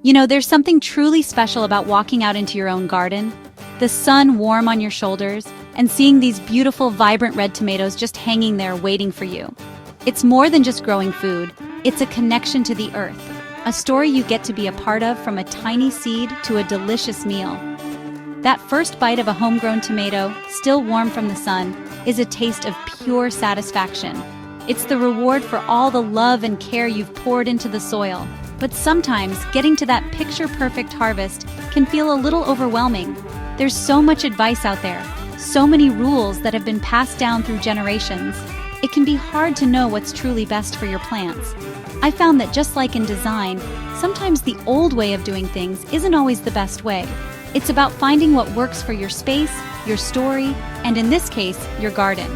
You know, there's something truly special about walking out into your own garden, the sun warm on your shoulders, and seeing these beautiful, vibrant red tomatoes just hanging there waiting for you. It's more than just growing food, it's a connection to the earth, a story you get to be a part of from a tiny seed to a delicious meal. That first bite of a homegrown tomato, still warm from the sun, is a taste of pure satisfaction. It's the reward for all the love and care you've poured into the soil. But sometimes, getting to that picture-perfect harvest can feel a little overwhelming. There's so much advice out there, so many rules that have been passed down through generations. It can be hard to know what's truly best for your plants. I found that just like in design, sometimes the old way of doing things isn't always the best way. It's about finding what works for your space, your story, and in this case, your garden.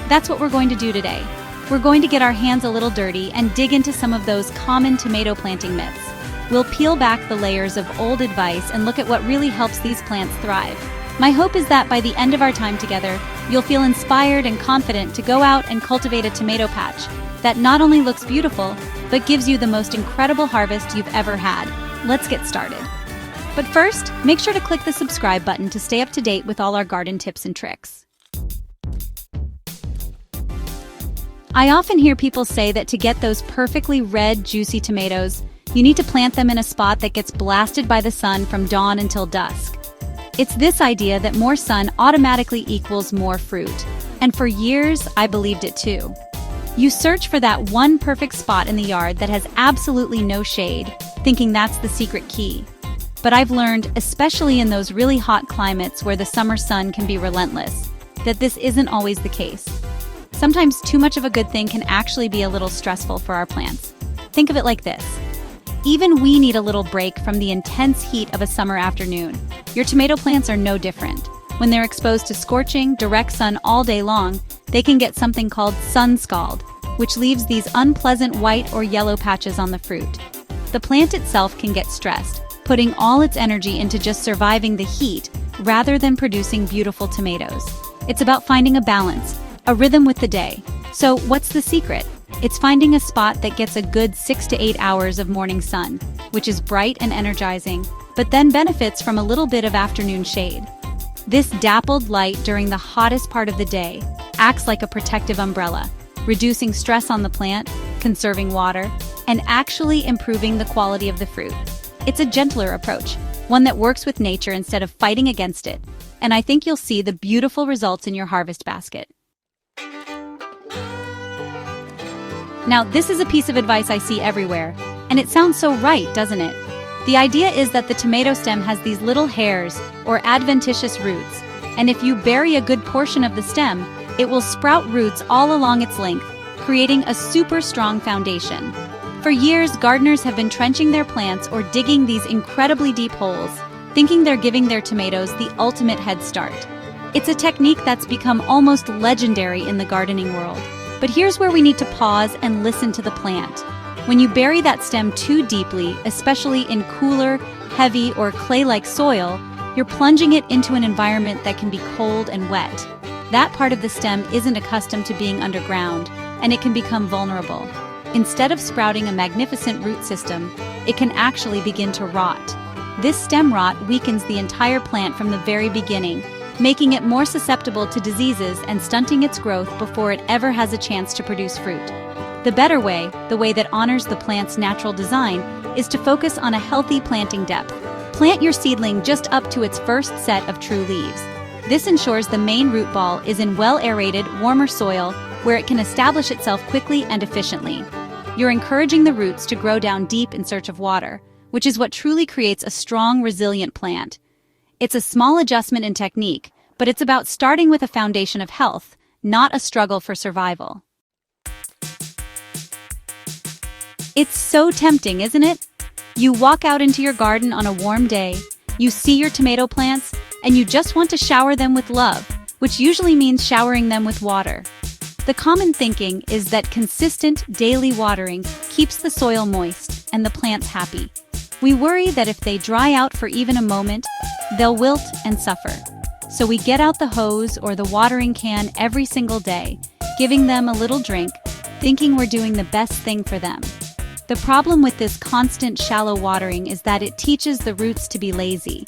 That's what we're going to do today. We're going to get our hands a little dirty and dig into some of those common tomato planting myths. We'll peel back the layers of old advice and look at what really helps these plants thrive. My hope is that by the end of our time together, you'll feel inspired and confident to go out and cultivate a tomato patch that not only looks beautiful, but gives you the most incredible harvest you've ever had. Let's get started. But first, make sure to click the subscribe button to stay up to date with all our garden tips and tricks. I often hear people say that to get those perfectly red, juicy tomatoes, you need to plant them in a spot that gets blasted by the sun from dawn until dusk. It's this idea that more sun automatically equals more fruit. And for years, I believed it too. You search for that one perfect spot in the yard that has absolutely no shade, thinking that's the secret key. But I've learned, especially in those really hot climates where the summer sun can be relentless, that this isn't always the case. Sometimes too much of a good thing can actually be a little stressful for our plants. Think of it like this. Even we need a little break from the intense heat of a summer afternoon. Your tomato plants are no different. When they're exposed to scorching, direct sun all day long, they can get something called sun scald, which leaves these unpleasant white or yellow patches on the fruit. The plant itself can get stressed, putting all its energy into just surviving the heat rather than producing beautiful tomatoes. It's about finding a balance, a rhythm with the day. So what's the secret? It's finding a spot that gets a good 6 to 8 hours of morning sun, which is bright and energizing, but then benefits from a little bit of afternoon shade. This dappled light during the hottest part of the day acts like a protective umbrella, reducing stress on the plant, conserving water, and actually improving the quality of the fruit. It's a gentler approach, one that works with nature instead of fighting against it, and I think you'll see the beautiful results in your harvest basket. Now, this is a piece of advice I see everywhere, and it sounds so right, doesn't it? The idea is that the tomato stem has these little hairs, or adventitious roots, and if you bury a good portion of the stem, it will sprout roots all along its length, creating a super strong foundation. For years, gardeners have been trenching their plants or digging these incredibly deep holes, thinking they're giving their tomatoes the ultimate head start. It's a technique that's become almost legendary in the gardening world. But here's where we need to pause and listen to the plant. When you bury that stem too deeply, especially in cooler, heavy, or clay-like soil, you're plunging it into an environment that can be cold and wet. That part of the stem isn't accustomed to being underground, and it can become vulnerable. Instead of sprouting a magnificent root system, it can actually begin to rot. This stem rot weakens the entire plant from the very beginning, making it more susceptible to diseases and stunting its growth before it ever has a chance to produce fruit. The better way, the way that honors the plant's natural design, is to focus on a healthy planting depth. Plant your seedling just up to its first set of true leaves. This ensures the main root ball is in well-aerated, warmer soil where it can establish itself quickly and efficiently. You're encouraging the roots to grow down deep in search of water, which is what truly creates a strong, resilient plant. It's a small adjustment in technique, but it's about starting with a foundation of health, not a struggle for survival. It's so tempting, isn't it? You walk out into your garden on a warm day, you see your tomato plants, and you just want to shower them with love, which usually means showering them with water. The common thinking is that consistent, daily watering keeps the soil moist and the plants happy. We worry that if they dry out for even a moment, they'll wilt and suffer. So we get out the hose or the watering can every single day, giving them a little drink, thinking we're doing the best thing for them. The problem with this constant shallow watering is that it teaches the roots to be lazy.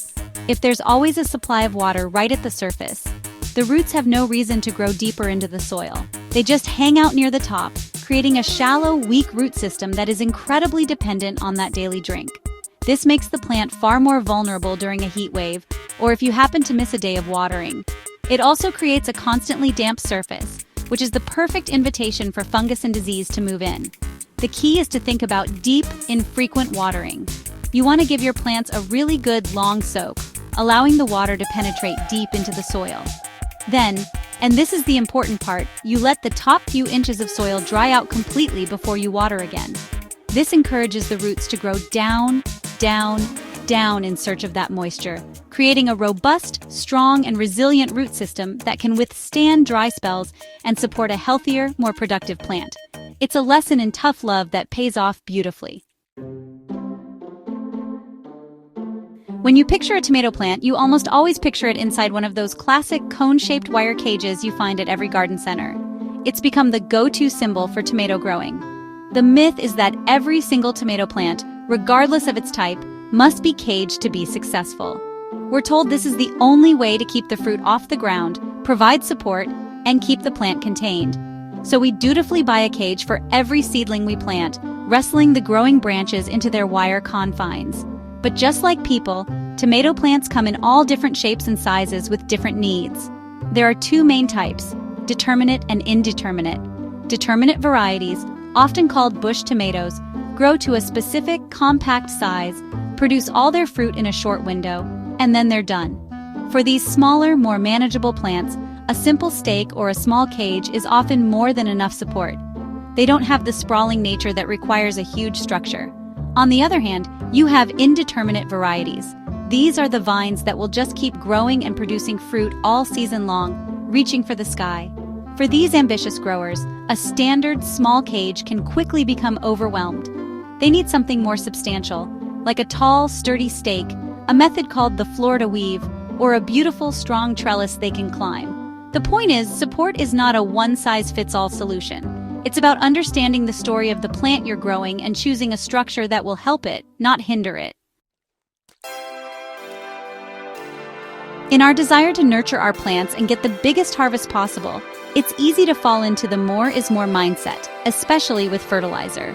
If there's always a supply of water right at the surface, the roots have no reason to grow deeper into the soil. They just hang out near the top, creating a shallow, weak root system that is incredibly dependent on that daily drink. This makes the plant far more vulnerable during a heat wave, or if you happen to miss a day of watering. It also creates a constantly damp surface, which is the perfect invitation for fungus and disease to move in. The key is to think about deep, infrequent watering. You want to give your plants a really good long soak, allowing the water to penetrate deep into the soil. Then, and this is the important part, you let the top few inches of soil dry out completely before you water again. This encourages the roots to grow down, down, down in search of that moisture, creating a robust, strong, and resilient root system that can withstand dry spells and support a healthier, more productive plant. It's a lesson in tough love that pays off beautifully. When you picture a tomato plant, you almost always picture it inside one of those classic cone-shaped wire cages you find at every garden center. It's become the go-to symbol for tomato growing. The myth is that every single tomato plant, regardless of its type, must be caged to be successful. We're told this is the only way to keep the fruit off the ground, provide support, and keep the plant contained. So we dutifully buy a cage for every seedling we plant, wrestling the growing branches into their wire confines. But just like people, tomato plants come in all different shapes and sizes with different needs. There are two main types, determinate and indeterminate. Determinate varieties, often called bush tomatoes, grow to a specific, compact size, produce all their fruit in a short window, and then they're done. For these smaller, more manageable plants, a simple stake or a small cage is often more than enough support. They don't have the sprawling nature that requires a huge structure. On the other hand, you have indeterminate varieties. These are the vines that will just keep growing and producing fruit all season long, reaching for the sky. For these ambitious growers, a standard small cage can quickly become overwhelmed. They need something more substantial, like a tall, sturdy stake, a method called the Florida weave, or a beautiful, strong trellis they can climb. The point is, support is not a one-size-fits-all solution. It's about understanding the story of the plant you're growing and choosing a structure that will help it, not hinder it. In our desire to nurture our plants and get the biggest harvest possible, it's easy to fall into the more is more mindset, especially with fertilizer.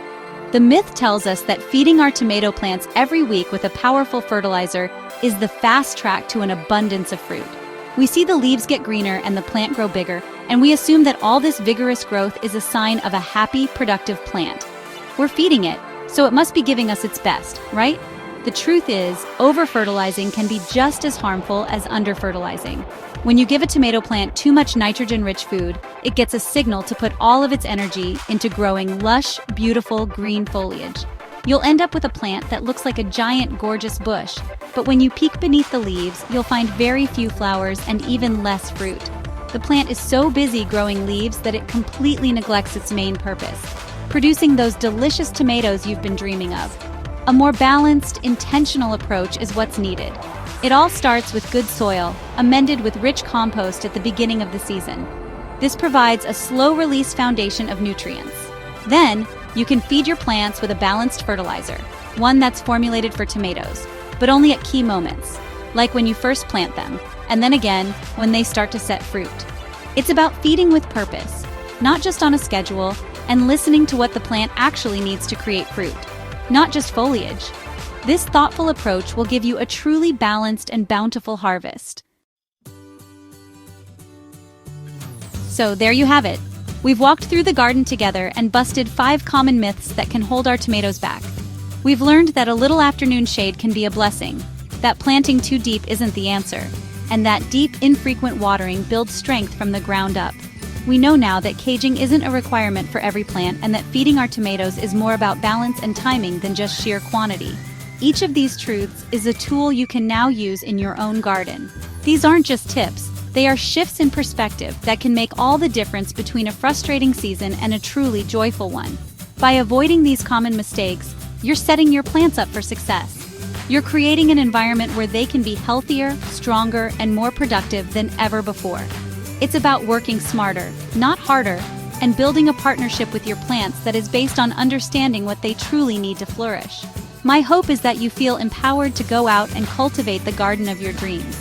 The myth tells us that feeding our tomato plants every week with a powerful fertilizer is the fast track to an abundance of fruit. We see the leaves get greener and the plant grow bigger, and we assume that all this vigorous growth is a sign of a happy, productive plant. We're feeding it, so it must be giving us its best, right? The truth is, over-fertilizing can be just as harmful as under-fertilizing. When you give a tomato plant too much nitrogen-rich food, it gets a signal to put all of its energy into growing lush, beautiful green foliage. You'll end up with a plant that looks like a giant, gorgeous bush, but when you peek beneath the leaves, you'll find very few flowers and even less fruit. The plant is so busy growing leaves that it completely neglects its main purpose, producing those delicious tomatoes you've been dreaming of. A more balanced, intentional approach is what's needed. It all starts with good soil, amended with rich compost at the beginning of the season. This provides a slow-release foundation of nutrients. Then, you can feed your plants with a balanced fertilizer, one that's formulated for tomatoes, but only at key moments, like when you first plant them, and then again when they start to set fruit. It's about feeding with purpose, not just on a schedule, and listening to what the plant actually needs to create fruit, not just foliage. This thoughtful approach will give you a truly balanced and bountiful harvest. So there you have it. We've walked through the garden together and busted 5 common myths that can hold our tomatoes back. We've learned that a little afternoon shade can be a blessing, that planting too deep isn't the answer, and that deep, infrequent watering builds strength from the ground up. We know now that caging isn't a requirement for every plant and that feeding our tomatoes is more about balance and timing than just sheer quantity. Each of these truths is a tool you can now use in your own garden. These aren't just tips, they are shifts in perspective that can make all the difference between a frustrating season and a truly joyful one. By avoiding these common mistakes, you're setting your plants up for success. You're creating an environment where they can be healthier, stronger, and more productive than ever before. It's about working smarter, not harder, and building a partnership with your plants that is based on understanding what they truly need to flourish. My hope is that you feel empowered to go out and cultivate the garden of your dreams.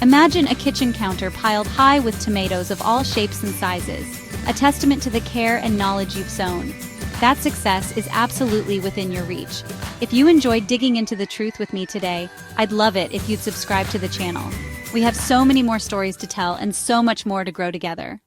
Imagine a kitchen counter piled high with tomatoes of all shapes and sizes, a testament to the care and knowledge you've sown. That success is absolutely within your reach. If you enjoyed digging into the truth with me today, I'd love it if you'd subscribe to the channel. We have so many more stories to tell and so much more to grow together.